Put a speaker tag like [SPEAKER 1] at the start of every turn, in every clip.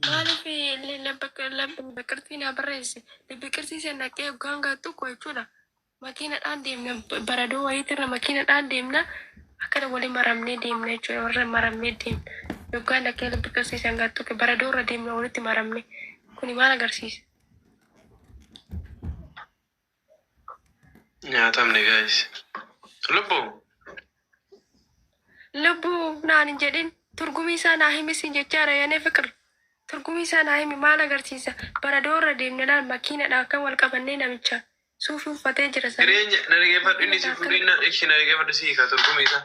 [SPEAKER 1] Maali fi baqirtii na barreesse biqirtii sana naqee hoggaan gaattu ko jechuudha. Makiinadhaan deemna baradoo wayiitirra makiinadhaan deemna akkana waliin maramnee deemna jechuudha. Warra maramnee deemna hoggaan naqee biqirtii sana gaattu baradoo irra deemna walitti maramne kuni maal agarsiisa?
[SPEAKER 2] Nyaatamne guys.
[SPEAKER 1] Lubbuu naan hin jedhin turgumii isaa naa himisi jechaadha yaanee fiqir. Turgumii isaa naa himi maal agarsiisa? Baradoo irra deemnedhaan makiinadhaan akka wal qabannee namicha suufii uffatee jira sana.
[SPEAKER 2] Jireenya narigeeffadhu inni si fuudhina ishee narigeeffadhu si hiika turgumii isaa.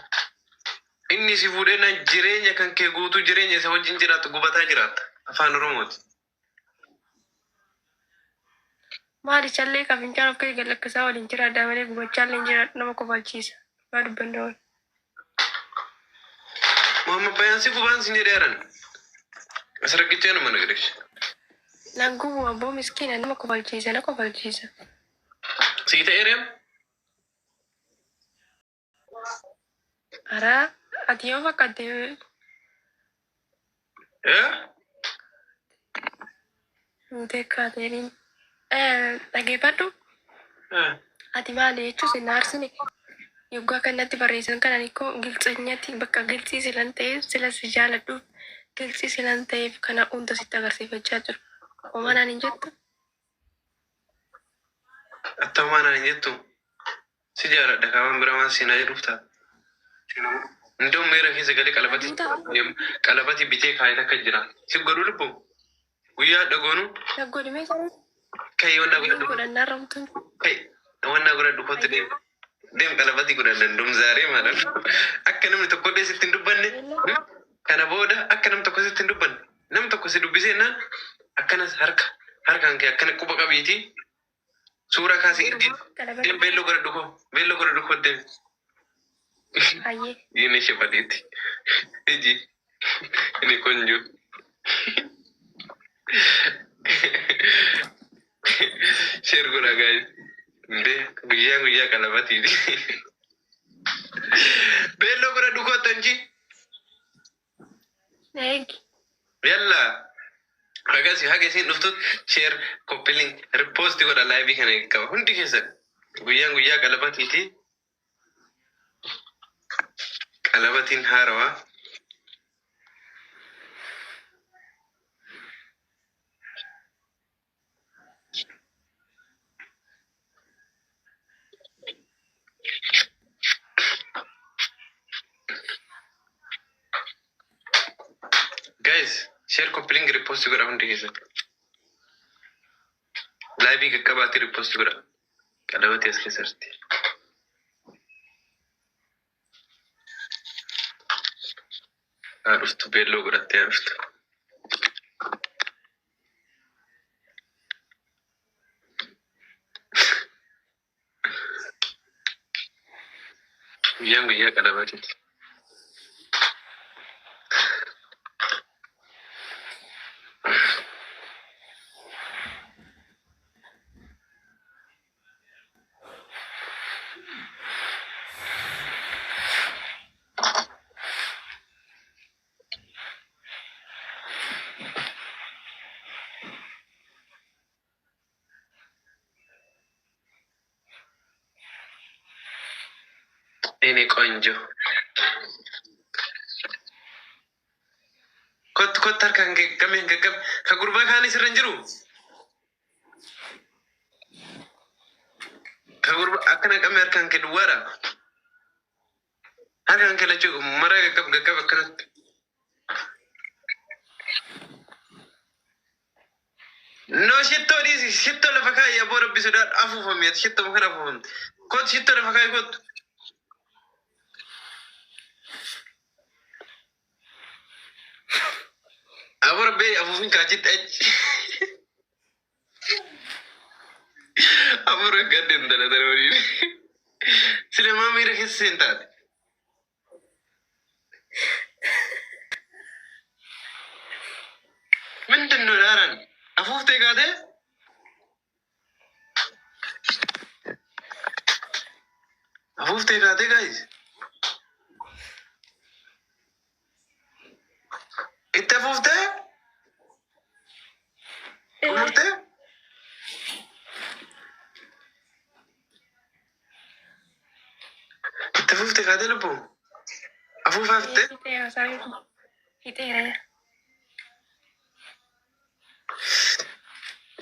[SPEAKER 2] Inni si fuudhina jireenya kan kee guutuu jireenya isa wajjin jiraatu gubataa jiraata. Afaan Oromooti.
[SPEAKER 1] Maali callee qafincaan of kee galakkisaa waliin jiraadhaa malee gubachaallee hin jiraadhu nama kofalchiisa. Maa dubbanna wal.
[SPEAKER 2] Muhammad Bayan si gubaan si ni dheeran. Asirratti nama nagreef.
[SPEAKER 1] Nangubu abboo miskiina nama kofalchiisa na kofalchiisa.
[SPEAKER 2] Si ta'eereem?
[SPEAKER 1] Araa ati yoo fakkaate. Muteekaateeriin. Dhageeffadhu. Ati maali jechuun sin aarsine yoggaa kanatti barreessan kanan ikkoo gilxanyatti bakka gilxii silan ta'eef sila si jaaladhuuf gilxii silan ta'eef kana hunda sitti agarsiifachaa jiru. Homanaan hin jettu?
[SPEAKER 2] Atta homanaan hin jettu? Si jaaladha kaawwan biramaan siinaa jedhuuf ta'a. Ndoo meera keessa galee qalabati bitee kaayet akka jira. Si godhu lubbu? Guyyaa dhagoonu?
[SPEAKER 1] Dhaggoodhimee sana?
[SPEAKER 2] Kai wanda godhadhu.
[SPEAKER 1] Godhannaa ramtuun.
[SPEAKER 2] Kai wanda godhadhu kottu deem qalabati godhadhan dumzaaree maalan. Akka namni tokko illee sitti hin dubbanne. Kana booda akka namni tokko sitti hin dubbanne. Namni tokko si dubbisee naan akkanas harkaan kee akkana quba qabiiti. Suura kaasii irratti deem beelloo godhadhu koo deem.
[SPEAKER 1] Ayyee.
[SPEAKER 2] Ini shebaditi. Iji. Ini konju. Share guna guys. Guyyaa qalabati. Beelloo godhadhu koo tanji.
[SPEAKER 1] Eegi.
[SPEAKER 2] Yalla. Hagasiin dhuftut share copying repost godha live kana qaba. Hundi keessa guyyaa qalabatiiti. Qalabatiin haarawaa. Guys, share copying repost godha hundi keessa. Live qaqqabaatti repost godha. Qalabati as keessatti. Aruftu beelloo godhattee aruftu. Guyyaa qalabatiiti. Ini konjo. Kot harkaan gaggame ka gurbaa kaanis irra hin jiru. Ka gurbaa akkana qabme harkaan kee duwwaadha. Harkaan kee lachuu maraa gaggab akkanatti. No shittoo dhiisi shittoo lafa kaayee aboo rabbi sodaadha afuufame ati shittoo makana afuufamte. Kot shittoo lafa kaayee kottu. Abur be afufin kacit aja. Abur gadem dala ini. Sila mami dah kesentat. Menden dolaran. Afuf te kade? Afuf te kade guys? Itta afuf te? lubbuu afuufaafte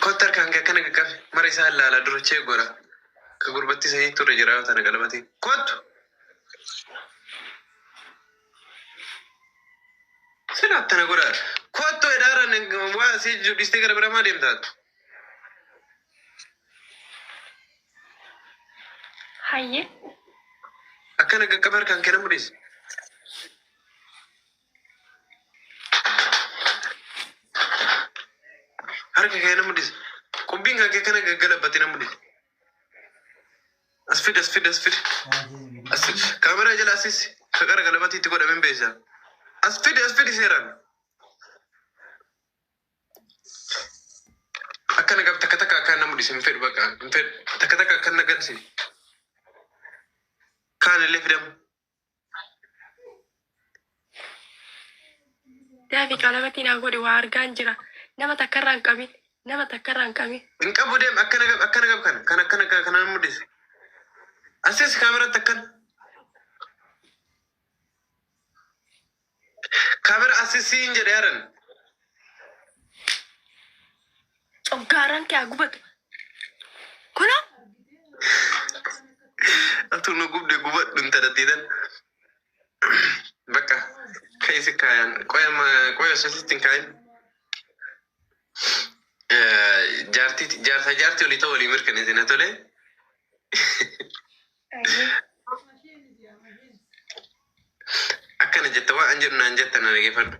[SPEAKER 2] kottar kan akkana qaqqabe mara isaa ilaala durachee gora ka gurbatti sanii turre jira tana qalbatee kottu sila tana gora kottu edaaran waa si judhistee gara biramaa deemtaatu.
[SPEAKER 1] Hayyee.
[SPEAKER 2] Akkana qaqqabar kan kennamu dhiise. Harka kee namu dhiise. Qubbiin kan kee kana gaggalabbate namu dhiise. As fidi. Kaameraa jala asisi. Ka qara galabatti itti godhamen beesa. As fidi seeraan. Akkana qab takka akkaan namu dhiise hin fedhu bakka hin fedhu. Takka akkaan nagansi. Kaan illee fidamu.
[SPEAKER 1] Daafi qalamatti naa godhe waa argaan jira. Nama takkarraa hin qabin.
[SPEAKER 2] Hin qabu deem akkana qab kana namu dhiise. Asis kaameraa takkan. Kaameraa asisiin jedhe yaran.
[SPEAKER 1] Coggaaraan kee gubatu. Kuna?
[SPEAKER 2] Atu nu gubde gubadhu hin tadattiitan. Bakka keessa kaayan qoya sasitti hin kaayin. Jaartii olii ta'u walii mirkaneessina tole. Akkana jetta waan an jedhu naan jetta na dhageeffadhu.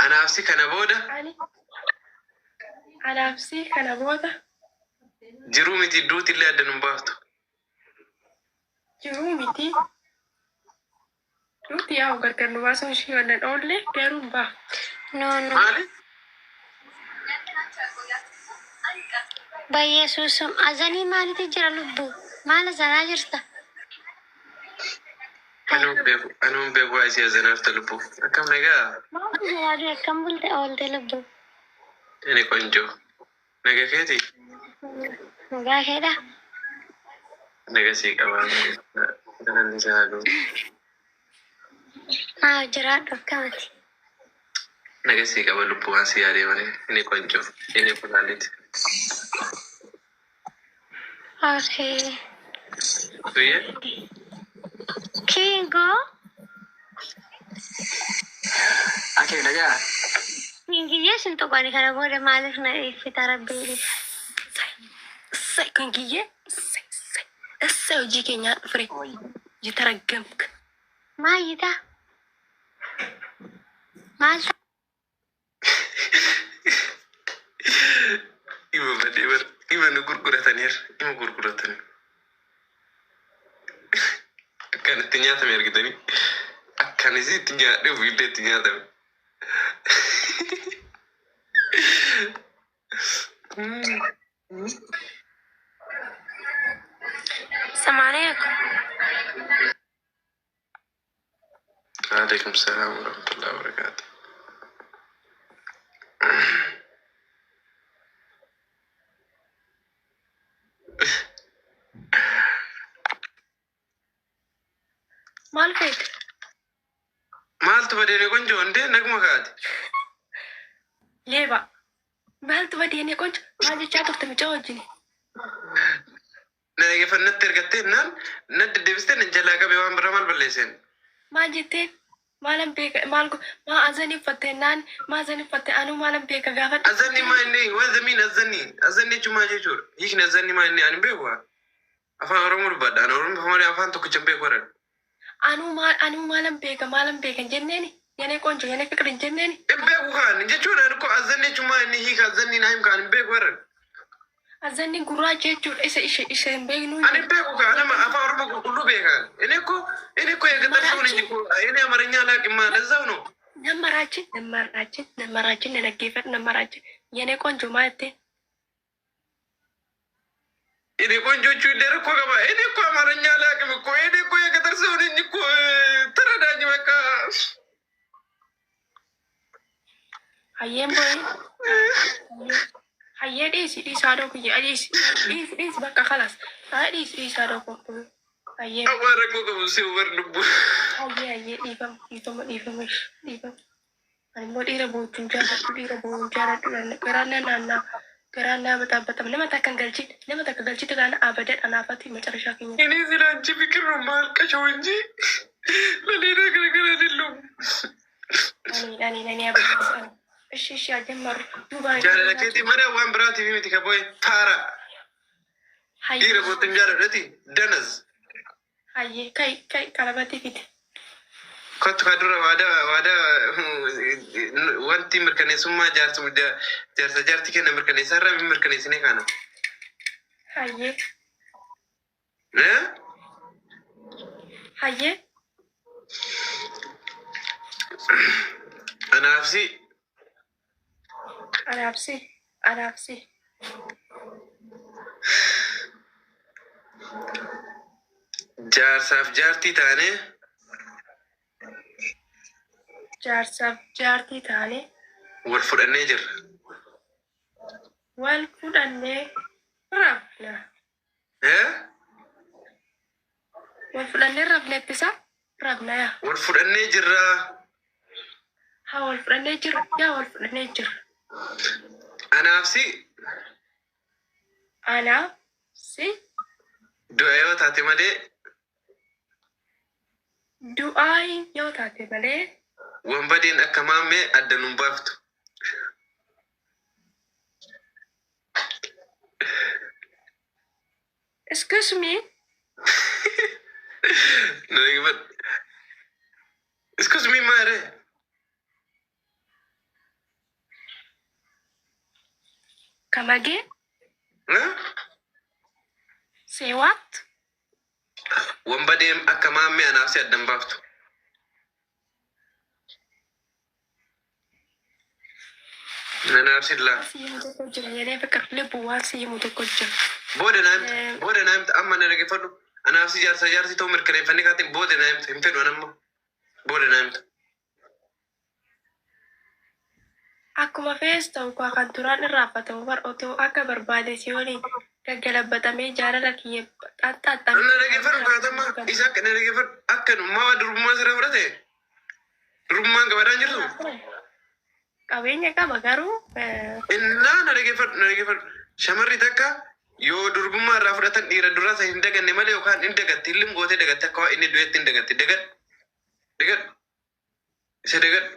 [SPEAKER 2] Anaafsi kana booda. Jiruu miti duuti illee adda nun baaftu.
[SPEAKER 1] Jiruu miti. Duuti yaa gargar nu baasuun ishee wallan oollee garuu hin baafu.
[SPEAKER 2] Maali?
[SPEAKER 3] Bayyesuusum azanii maalitti jira lubbuu? Maal azanaa jirta?
[SPEAKER 2] Anuun beeku waa isii azanaaf ta lubbuu. Akkam nagaa?
[SPEAKER 3] Maal jiraatu akkam bulte oolte lubbuu?
[SPEAKER 2] Inni qonjoo. Naga keeti?
[SPEAKER 3] Nagaa keedha?
[SPEAKER 2] Naga sii qabaa. Dalanni isaa ga'u.
[SPEAKER 3] Maa jiraadhu akkamati?
[SPEAKER 2] Naga sii qaba lubbuu waan si yaadee malee. Inni qonjoo. Inni kulaaliti.
[SPEAKER 3] Okay.
[SPEAKER 2] Tuyye?
[SPEAKER 3] Kingo?
[SPEAKER 2] Akee nagaa?
[SPEAKER 3] Kingiyyee sin tuqani kana booda maaliif na dhiiffita rabbiidhi?
[SPEAKER 1] Kan kiyyee hojii keenyaa dhufre jita raggamka.
[SPEAKER 3] Maayita? Maal ta'a?
[SPEAKER 2] Ima badee bar. Ima nu gurgurataniir. Ima gurguratani. Akkanatti nyaatame argitanii. Akkanisi itti nyaadhe ofiillee itti nyaatame.
[SPEAKER 3] Samaanee
[SPEAKER 2] Alaikum salaam wa rahmatullahi wa barakatuh.
[SPEAKER 1] Maal feete?
[SPEAKER 2] Maaltu badeene qonjoo hundee naguma kaati.
[SPEAKER 1] Leeba. Maaltu badeene qonjoo? Maal jechaa turte mucaa wajjini?
[SPEAKER 2] Na dhaggeeffannatti ergattee naan na deddeebistee na jalaa qabee waan biraa maal balleesseen.
[SPEAKER 1] Maal jetteen? Maalan beeka maa azanii uffattee naan maa azanii uffattee anuu maalan beeka gaafadha.
[SPEAKER 2] Azanni maa inni waan zamiin azanni jechuun jechuudha. Hiikni azanni maa inni ani beeku afaan Oromoo dubbadha. Ani Oromoo afaan tokkicha hin beeku waran.
[SPEAKER 1] Anuu maalan beeka jenneeni? Yanee qonjoo yanee fiqirin jenneeni?
[SPEAKER 2] Hin beeku kaan jechuudha. Ani ko azanni jechuun maa inni hiika azanni naa himu kaan hin beeku waran.
[SPEAKER 1] Azanni gurraacha jechuudha isa hin beeknu.
[SPEAKER 2] Ani beeku kaan nama afaan Oromoo qulqulluu beekan. Inni ko eeggatar suun inni ko inni amarinyaa laaqimmaa lazzaawu no.
[SPEAKER 1] Namaraachin na dhaggeeffadhu namaraachin. Yanee qonjoo maa jettee?
[SPEAKER 2] Ini qonjoo jechuun rakkoo qaba. Inni ko amarinyaa laaqime ko inni ko eeggatar suun inni ko taradaaji bakka.
[SPEAKER 1] Hayyeen boo'ee. Hayyee dhiisi dhiisaa dhoo kiyya dhiisi bakka kalas. Dhiisi dhiisaa dhoo Hayyee.
[SPEAKER 2] Awwaan rakkoo qabu si hubar lubbuu.
[SPEAKER 1] Hayyee dhiifama. Ani immoo dhiira boochuun jaalladhu garaan naa baxaabatama nama takka galchite kana abada dhanaafatti macarashaa keenya.
[SPEAKER 2] Ini silaanchi fikirru maal qashoo inji. Laleena garagaraa dilluun.
[SPEAKER 1] Ani abada. Ishi ajammaru.
[SPEAKER 2] Jaalala keetii malee waan biraatiif miti kabooye taara. Dhiira boochuun jaalladhati danas.
[SPEAKER 1] Hayyee kai qalabatti fiti.
[SPEAKER 2] Kottu kadura waada wanti mirkaneessummaa jaarsa jaartii kenna mirkaneessaa irraa mirkaneessine kana.
[SPEAKER 1] Hayyee. Hayyee. Anaafsi.
[SPEAKER 2] Jaarsaaf jaartii taane.
[SPEAKER 1] Jaarsaaf jaartii taane.
[SPEAKER 2] Wal fudhannee jirra.
[SPEAKER 1] Wal fudhannee rafna. Wal fudhannee rafna eebbisa? Rafna yaa.
[SPEAKER 2] Wal fudhannee jirra.
[SPEAKER 1] Haa wal fudhannee jirra. Yaa wal fudhannee jirra.
[SPEAKER 2] Anaafsi. Du'a yoo taate malee.
[SPEAKER 1] Du'aa yoo taate malee.
[SPEAKER 2] Wambadeen akka maammee adda nun baaftu.
[SPEAKER 1] Excuse me.
[SPEAKER 2] Excuse me, Mare.
[SPEAKER 1] Come again?
[SPEAKER 2] Huh?
[SPEAKER 1] Say what?
[SPEAKER 2] Wambadeen akka maammee anaafsi addan baaftu. Nanaafsilla.
[SPEAKER 1] Yeree bakka lubbu waan siimuu tokko jira.
[SPEAKER 2] Booda naamta amma na dhaggeeffadhu. Anaafsi jaarsi ta'uu mirkaneeffannee kaatiin booda naamta hin fedhu anamma. Booda naamta.
[SPEAKER 1] Akkuma fees ta'u kan duraan irraafatamu otoo akka barbaade si waliin gaggalabatamee jaalala kiyya xaxxaxxame.
[SPEAKER 2] Na dhaggeeffadhu kaatamma isa akka na dhaggeeffadhu akka maa durbummaa sirra fudhate. Durbummaan gabadhaan jirtu. Qabeenya qaba garuu.
[SPEAKER 1] Innaa
[SPEAKER 2] na dhaggeeffadhu. Shamarri takka yoo durbummaa irraa fudhatan dhiira duraa isa hin daganne malee yookaan hin dagatti illim gootee dagatte akka inni du'etti hin dagatti. Dagadhu. Isa dagadhu.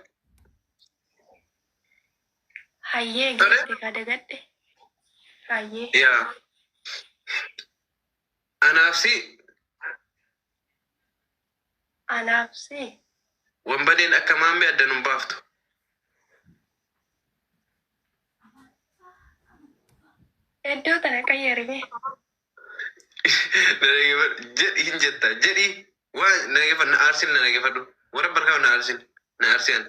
[SPEAKER 1] Hayyee gadi ka dagadhe. Hayyee.
[SPEAKER 2] Yaa. Anaafsi. Wambadeen akka maammee adda nun baaftu.
[SPEAKER 1] Iddoo tana qayyarime.
[SPEAKER 2] Hin jetta jedhi waan na dhaggeeffadhu na aarsin na dhaggeeffadhu warra barkaa na aarsiyan.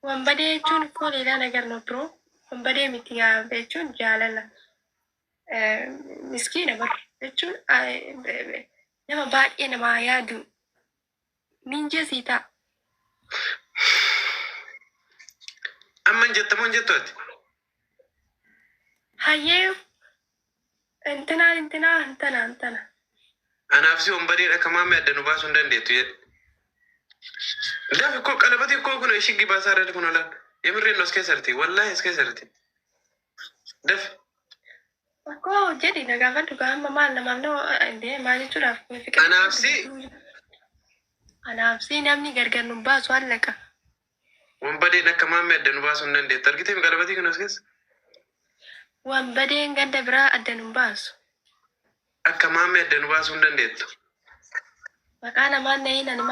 [SPEAKER 1] Wambadee jechuun fooliidhaan agarnu biroo wambadee miti jechuun jaalala. Miskiina bar jechuun nama baay'ee namaa yaadu minjee sii ta'a.
[SPEAKER 2] Amma hin jettamoo hin jettu ati.
[SPEAKER 1] Hayyee intana.
[SPEAKER 2] Anaafsi wambadeen akka maammee adda nu baasuu hin dandeettu jedhe. Dafi koo qalabati koo kun shiggi baasaa irratti kun olaan. Yemirreen os keessatti wallaahi as keessatti. Dafi.
[SPEAKER 1] Akkoo jedhi na gaafadhu gaama maal namaaf maal jechuudhaaf. Anaafsi namni gargar nu baasu hallaqa.
[SPEAKER 2] Wambadeen akka maammee adda nu baasuu hin dandeettu. Argitee qalabatii kun as keessa.
[SPEAKER 1] Wambadeen ganda biraa adda nu baasu.
[SPEAKER 2] Akka maammee adda nu baasuu hin dandeettu.
[SPEAKER 1] Maqaa namaan nahin ani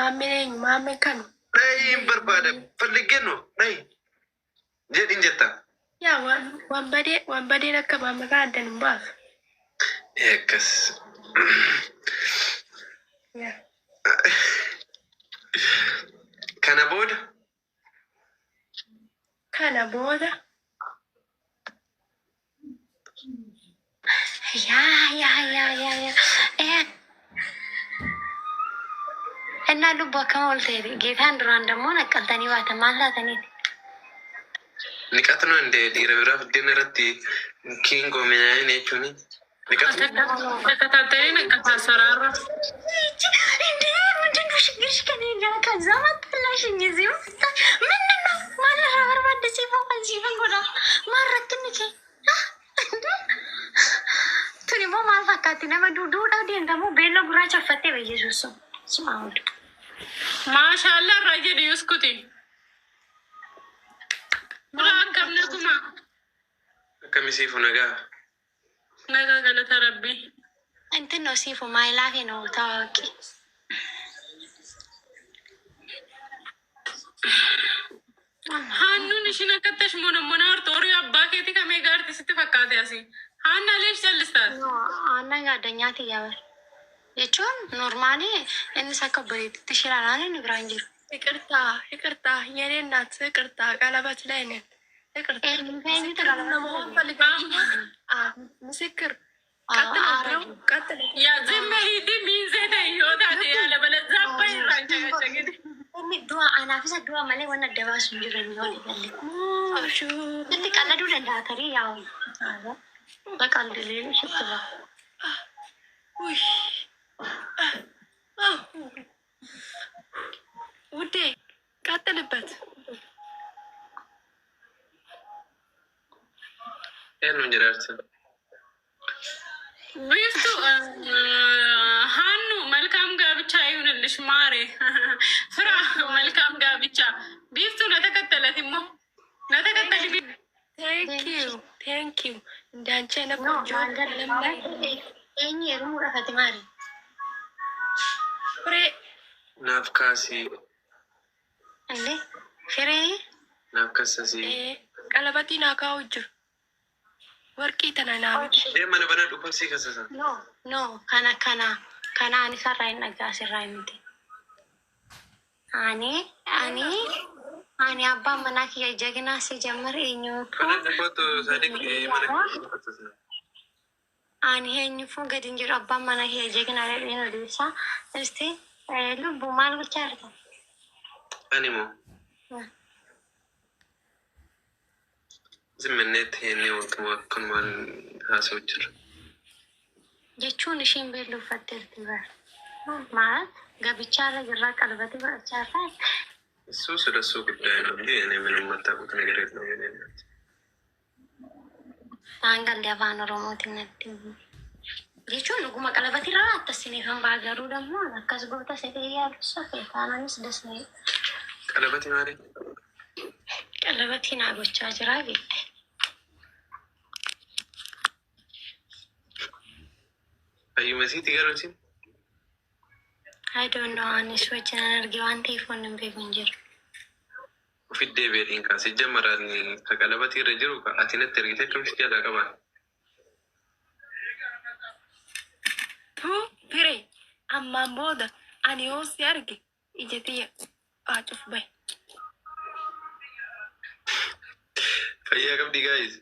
[SPEAKER 1] maammee kanu.
[SPEAKER 2] Dhayin barbaada falliggenno dhayi. Jedhin jetta.
[SPEAKER 1] Yaa wambadeen akka maammee adda nu baasu.
[SPEAKER 2] Eekkas. Kana booda.
[SPEAKER 3] እና ሉባ ከሞልተ ጌታን ድሯን ደግሞ ነቀልተኒ ባተ ማላተኒ
[SPEAKER 2] ንቀት ነው እንደ ዲረ ብራ ፍደን ረቲ ኪንጎ ምናምን እቹኒ ንቀቱ
[SPEAKER 1] ተከታተሪ ነቀታ ሰራራ
[SPEAKER 3] እንዴ ምንድነው ችግርሽ? ከኔ ጋር ከዛ ማጥላሽኝ እዚህ ምንድነው ማለት አርባ ደስ ይፎቃል ሲፈን ጎዳ ማረክንከ ቱኒሞ ማልፋካቲ ነመ ዱዱ ዳዲን ደግሞ ቤሎ ጉራቻ ፈቴ በኢየሱስ ስማውድ
[SPEAKER 1] ማሻአላ ራጀ ዲስኩቲ ብራን ከምነኩማ
[SPEAKER 2] ከሚሲፉ ነጋ
[SPEAKER 1] ነጋ ገለተ ረቢ
[SPEAKER 3] እንትን ነው ሲፉ ማይላፌ ነው ታዋቂ
[SPEAKER 1] ሀኑን እሽነ ከተሽ ሞነ ቶሪ አባኬቲ ከሜጋርቲ ስትፈካት ያሲ ሀና ሌሽ ጨልስታት
[SPEAKER 3] አና ጋደኛት ያበር የቾን ኖርማሊ እንሰከበሬት ትሽራራኔ ንብራንጅሩ
[SPEAKER 1] ይቅርታ የኔ እናት ይቅርታ ቀለበት ላይ ነን ይቅርታ ምስክር ያዘመሪት ሚንዜተ ይወዳት ያለ በለዛ ባይ ራንቸገቸገ
[SPEAKER 3] ዱዋ አናፍሰ ዱዋ መሌ ወነ ደባሱ እንጅሩ የሚሆን ይፈልግ ትቀለዱ ለንዳተሪ ያው በቀልድ ሌሉ ሽትባ
[SPEAKER 1] ውዴ ቀጥልበት።
[SPEAKER 2] ነው እንጀራርት
[SPEAKER 1] ቢፍቱ ሀኑ መልካም ጋብቻ ይሁንልሽ ማሬ ፍራ መልካም ጋብቻ ቢፍቱ ነተከተለት ሞ ነተከተል ቴንኪዩ እንዳንቺ ነቆጆ ለምላይ
[SPEAKER 3] የሩሙ ረፈት ማሪ
[SPEAKER 1] ፍሬ
[SPEAKER 2] ናፍካሲ
[SPEAKER 3] እንዴ ፍሬ
[SPEAKER 2] ናፍከሰሲ
[SPEAKER 1] ቀለበቲ ናካው ጅር ወርቂ ተናናዊት
[SPEAKER 2] ደመነ በነ ዱፈሲ ከሰሰ
[SPEAKER 3] ኖ ካና አኒ ሰራይ ነጋ ሰራይ ምት አኒ አባ መናክ የጀግና ሲጀምር እኞቱ
[SPEAKER 2] ከነፈቶ ሳዲቅ የመነ
[SPEAKER 3] አኒ ሄኝፉ ገድንጅር አባ መናክ የጀግና ነው ዲሳ እስቲ ልቡ ማል ብቻ አርታ
[SPEAKER 2] አኒሞ ዝምነት የኔ ወክን ማን ሀሰውችር
[SPEAKER 3] jechuun isheen beelluu uffatteerti bara maal gabicha irra jirra qalbati godhachaa irraa
[SPEAKER 2] እሱ ስለሱ ጉዳይ ነው እንጂ እኔ ምንም የማታውቁት ነገር የለም። የኔነት
[SPEAKER 3] ታንጋል ያባን ኦሮሞት ነጥ jechuun dhuguma qalbati irraa attasine kan baagaru ደግሞ akkas goota sedee yaadu safe taananis dasne
[SPEAKER 2] ቀለበት ማለት
[SPEAKER 3] qalbati naa gochaa jira bitte
[SPEAKER 2] አዩ መሲት ይገርምሲን
[SPEAKER 3] I don't know አኒስ ወጭና አርጊ ዋንተ ይፎንም በጉንጅር
[SPEAKER 2] ፊዴ ቤሪንካ ሲጀመራል ከቀለበት ይረጅሩ አቲነት ተርጊተ ከምሽ ያላቀባ
[SPEAKER 1] ፍሬ አማን ቦደ አኒዮስ ያርጊ ኢጀቲያ አጭፍ በይ
[SPEAKER 2] ፈያ ቀብዲ ጋይዝ